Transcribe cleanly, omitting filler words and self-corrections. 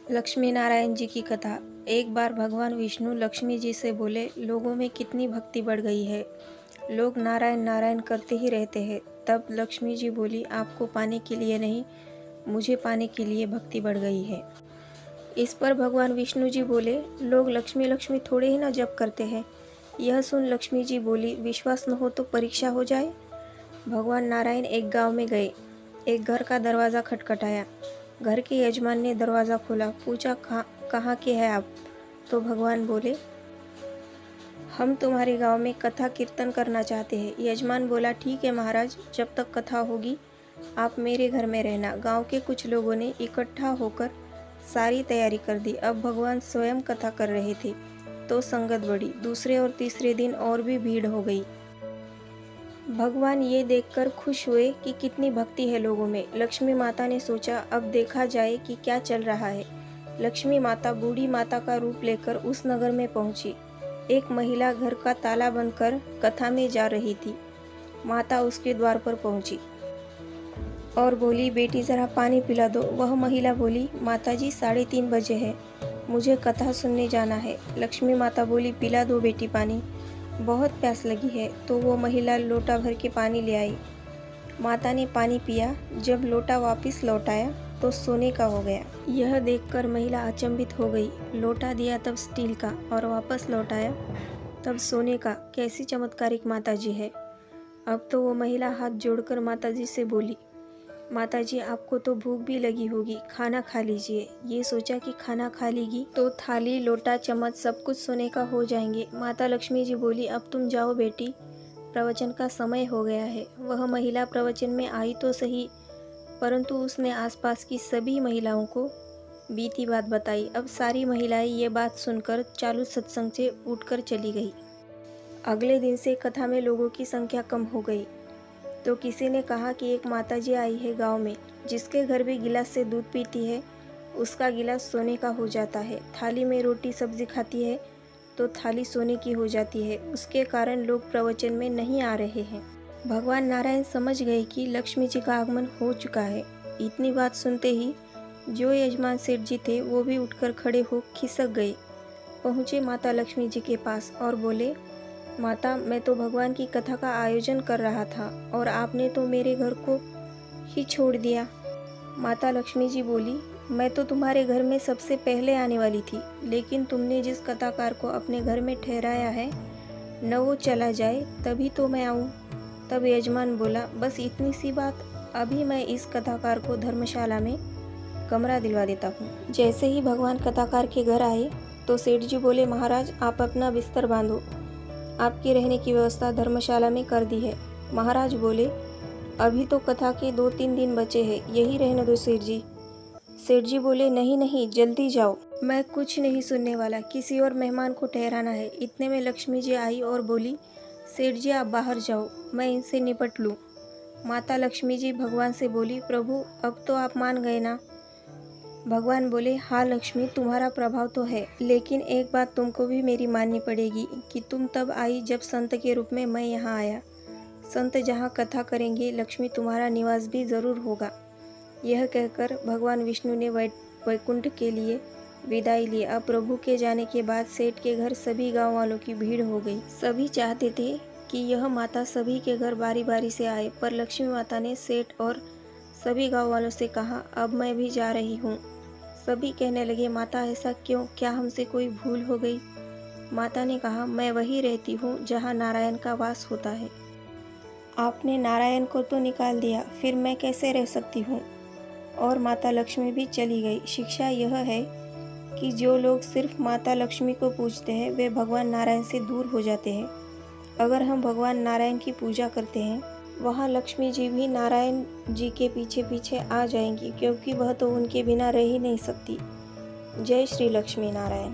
लक्ष्मी नारायण जी की कथा। एक बार भगवान विष्णु लक्ष्मी जी से बोले, लोगों में कितनी भक्ति बढ़ गई है, लोग नारायण नारायण करते ही रहते हैं। तब लक्ष्मी जी बोली, आपको पाने के लिए नहीं, मुझे पाने के लिए भक्ति बढ़ गई है। इस पर भगवान विष्णु जी बोले, लोग लक्ष्मी लक्ष्मी थोड़े ही ना जप करते हैं। यह सुन लक्ष्मी जी बोली, विश्वास न हो तो परीक्षा हो जाए। भगवान नारायण एक गांव में गए। एक घर का दरवाज़ा खटखटाया। घर के यजमान ने दरवाज़ा खोला, पूछा, कहाँ के हैं आप? तो भगवान बोले, हम तुम्हारे गांव में कथा कीर्तन करना चाहते हैं। यजमान बोला, ठीक है महाराज, जब तक कथा होगी आप मेरे घर में रहना। गांव के कुछ लोगों ने इकट्ठा होकर सारी तैयारी कर दी। अब भगवान स्वयं कथा कर रहे थे तो संगत बढ़ी। दूसरे और तीसरे दिन और भी भीड़ हो गई। भगवान ये देखकर खुश हुए कि कितनी भक्ति है लोगों में। लक्ष्मी माता ने सोचा, अब देखा जाए कि क्या चल रहा है। लक्ष्मी माता बूढ़ी माता का रूप लेकर उस नगर में पहुंची। एक महिला घर का ताला बंद कर कथा में जा रही थी। माता उसके द्वार पर पहुंची और बोली, बेटी जरा पानी पिला दो। वह महिला बोली, माताजी 3:30 बजे है, मुझे कथा सुनने जाना है। लक्ष्मी माता बोली, पिला दो बेटी पानी, बहुत प्यास लगी है। तो वो महिला लोटा भर के पानी ले आई। माता ने पानी पिया। जब लोटा वापस लौटाया तो सोने का हो गया। यह देखकर महिला अचंभित हो गई। लोटा दिया तब स्टील का और वापस लौटाया तब सोने का। कैसी चमत्कारिक माताजी है। अब तो वो महिला हाथ जोड़कर माताजी से बोली, माताजी आपको तो भूख भी लगी होगी, खाना खा लीजिए। ये सोचा कि खाना खा लेगी तो थाली लोटा चम्मच सब कुछ सोने का हो जाएंगे। माता लक्ष्मी जी बोली, अब तुम जाओ बेटी, प्रवचन का समय हो गया है। वह महिला प्रवचन में आई तो सही, परंतु उसने आसपास की सभी महिलाओं को बीती बात बताई। अब सारी महिलाएं ये बात सुनकर चालू सत्संग से उठकर चली गई। अगले दिन से कथा में लोगों की संख्या कम हो गई। तो किसी ने कहा कि एक माताजी आई है गांव में, जिसके घर भी गिलास से दूध पीती है उसका गिलास सोने का हो जाता है। थाली में रोटी सब्जी खाती है तो थाली सोने की हो जाती है। उसके कारण लोग प्रवचन में नहीं आ रहे हैं। भगवान नारायण समझ गए कि लक्ष्मी जी का आगमन हो चुका है। इतनी बात सुनते ही जो यजमान सेठ जी थे वो भी उठकर खड़े हो खिसक गए। पहुँचे माता लक्ष्मी जी के पास और बोले, माता, मैं तो भगवान की कथा का आयोजन कर रहा था और आपने तो मेरे घर को ही छोड़ दिया। माता लक्ष्मी जी बोली, मैं तो तुम्हारे घर में सबसे पहले आने वाली थी, लेकिन तुमने जिस कथाकार को अपने घर में ठहराया है न वो चला जाए तभी तो मैं आऊँ। तब यजमान बोला, बस इतनी सी बात, अभी मैं इस कथाकार को धर्मशाला में कमरा दिलवा देता हूँ। जैसे ही भगवान कथाकार के घर आए तो सेठ जी बोले, महाराज आप अपना बिस्तर बांधो, आपकी रहने की व्यवस्था धर्मशाला में कर दी है। महाराज बोले, अभी तो कथा के 2-3 दिन बचे हैं, यही रहने दो सेठ जी। सेठ जी बोले, नहीं नहीं, जल्दी जाओ, मैं कुछ नहीं सुनने वाला, किसी और मेहमान को ठहराना है। इतने में लक्ष्मी जी आई और बोली, सेठ जी आप बाहर जाओ, मैं इनसे निपट लूँ। माता लक्ष्मी जी भगवान से बोली, प्रभु अब तो आप मान गए ना? भगवान बोले, हाँ लक्ष्मी, तुम्हारा प्रभाव तो है, लेकिन एक बात तुमको भी मेरी माननी पड़ेगी कि तुम तब आई जब संत के रूप में मैं यहाँ आया। संत जहाँ कथा करेंगे, लक्ष्मी तुम्हारा निवास भी ज़रूर होगा। यह कहकर भगवान विष्णु ने वैकुंठ के लिए विदाई ली। अब प्रभु के जाने के बाद सेठ के घर सभी गाँव वालों की भीड़ हो गई। सभी चाहते थे कि यह माता सभी के घर बारी बारी से आए, पर लक्ष्मी माता ने सेठ और सभी गाँव वालों से कहा, अब मैं भी जा रही हूँ। सभी कहने लगे, माता ऐसा क्यों, क्या हमसे कोई भूल हो गई? माता ने कहा, मैं वही रहती हूँ जहाँ नारायण का वास होता है। आपने नारायण को तो निकाल दिया, फिर मैं कैसे रह सकती हूँ? और माता लक्ष्मी भी चली गई। शिक्षा यह है कि जो लोग सिर्फ माता लक्ष्मी को पूजते हैं वे भगवान नारायण से दूर हो जाते हैं। अगर हम भगवान नारायण की पूजा करते हैं, वहाँ लक्ष्मी जी भी नारायण जी के पीछे पीछे आ जाएंगी, क्योंकि वह तो उनके बिना रह ही नहीं सकती। जय श्री लक्ष्मी नारायण।